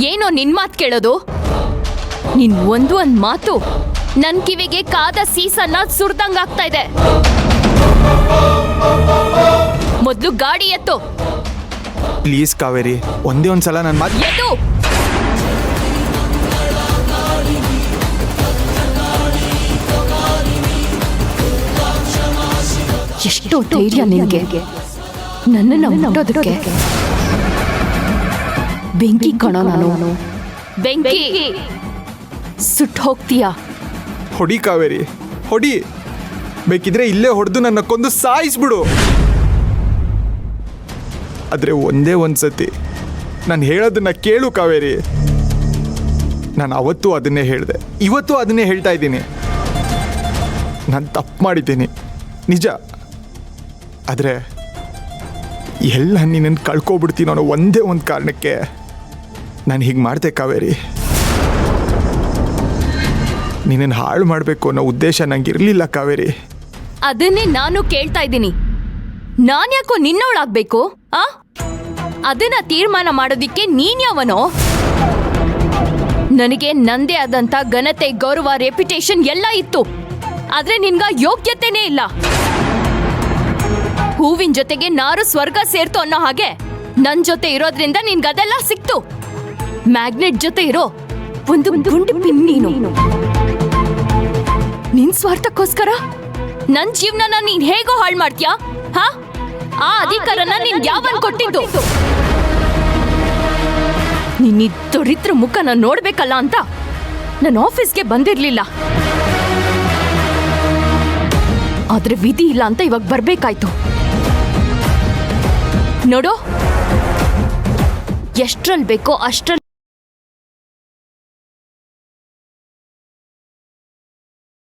ಏನೋ ನಿನ್ ಮಾತು ಕೇಳೋದು? ನಿನ್ ಒಂದ್ ಮಾತು ನನ್ ಕಿವಿಗೆ ಕಾದ ಸೀಸನ್ನ ಸುರ್ದಂಗಾಗ್ತಾ ಇದೆ. ಮೊದ್ಲು ಗಾಡಿ ಎತ್ತು. ಪ್ಲೀಸ್ ಕಾವೇರಿ, ಒಂದೇ ಒಂದ್ಸಲ ನನ್ನ ಮಾತು ಎತ್ತು. ಎಷ್ಟೋ ಧೈರ್ಯ ನಿನಗೆ ನನ್ನನ್ನು ಮುಟ್ಟೋದಕ್ಕೆ. ಬೆಂಕಿ ಕಣೋ ನಾನು, ಬೆಂಕಿ. ಸುಟ್ಟು ಹೋಗ್ತೀಯಾ? ಹೊಡಿ ಕಾವೇರಿ, ಹೊಡಿ. ಬೇಕಿದ್ರೆ ಇಲ್ಲೇ ಹೊಡೆದು ನನ್ನ ಕೊಂದು ಸಾಯಿಸ್ಬಿಡು. ಆದರೆ ಒಂದೇ ಒಂದ್ಸತಿ ನಾನು ಹೇಳೋದನ್ನ ಕೇಳು ಕಾವೇರಿ. ನಾನು ಅವತ್ತೂ ಅದನ್ನೇ ಹೇಳಿದೆ, ಇವತ್ತೂ ಅದನ್ನೇ ಹೇಳ್ತಾ ಇದ್ದೀನಿ. ನಾನು ತಪ್ಪು ಮಾಡಿದ್ದೀನಿ ನಿಜ. ಆದರೆ ಎಲ್ಲ ನಿನ್ನನ್ನು ಕಳ್ಕೊಬಿಡ್ತೀನೋ ಅನ್ನೋ ಒಂದೇ ಒಂದು ಕಾರಣಕ್ಕೆ ನಾನು ಹೀಗೆ ಮಾಡ್ದೆ ಕಾವೇರಿ. ನಿನ್ನನ್ನು ಹಾಳು ಮಾಡಬೇಕು ಅನ್ನೋ ಉದ್ದೇಶ ನಂಗಿರಲಿಲ್ಲ ಕಾವೇರಿ. ಅದನ್ನೇ ನಾನು ಕೇಳ್ತಾ ಇದ್ದೀನಿ. ನಾನು ಯಾಕೋ ನಿನ್ನವಳಾಗ್ಬೇಕು? ಅದನ್ನ ತೀರ್ಮಾನ ಮಾಡೋದಿಕ್ಕೆ ನೀನ್ ಯಾವನೋ? ನನಗೆ ನಂದೇ ಆದಂತ ಘನತೆ, ಗೌರವ, ರೆಪ್ಯುಟೇಷನ್ ಎಲ್ಲ ಇತ್ತು. ಆದ್ರೆ ನಿನ್ಗ ಯೋಗ್ಯತೆನೇ ಇಲ್ಲ. ಹೂವಿನ ಜೊತೆಗೆ ನಾರು ಸ್ವರ್ಗ ಸೇರ್ತು ಅನ್ನೋ ಹಾಗೆ ನನ್ ಜೊತೆ ಇರೋದ್ರಿಂದ ನಿನ್ಗದೆಲ್ಲ ಸಿಕ್ತು. ಮ್ಯಾಗ್ನೆಟ್ ಜೊತೆ ಇರೋ ಒಂದು ಗುಂಡು ಪಿನ್ ನೀನು. ನಿನ್ ಸ್ವಾರ್ಥಕ್ಕೋಸ್ಕರ ನನ್ ಜೀವನನ ನೀನ್ ಹೇಗೋ ಹಾಳು ಮಾಡ್ತೀಯಾ? ಆ ಅಧಿಕಾರನ ನೀನ್ ಯಾವನ್ ಕೊಟ್ಟಿದ್ದು? ನಿನ್ನ ದರಿದ್ರ ಮುಖನ ನೋಡ್ಬೇಕಲ್ಲ ಅಂತ ನನ್ನ ಆಫೀಸ್ಗೆ ಬಂದಿರ್ಲಿಲ್ಲ. ಆದ್ರೆ ವಿಧಿ ಇಲ್ಲ ಅಂತ ಇವಾಗ ಬರ್ಬೇಕಾಯ್ತು. ನೋಡು, ಎಷ್ಟ್ರಲ್ಲಿ ಬೇಕೋ ಅಷ್ಟ್ರಲ್ಲಿ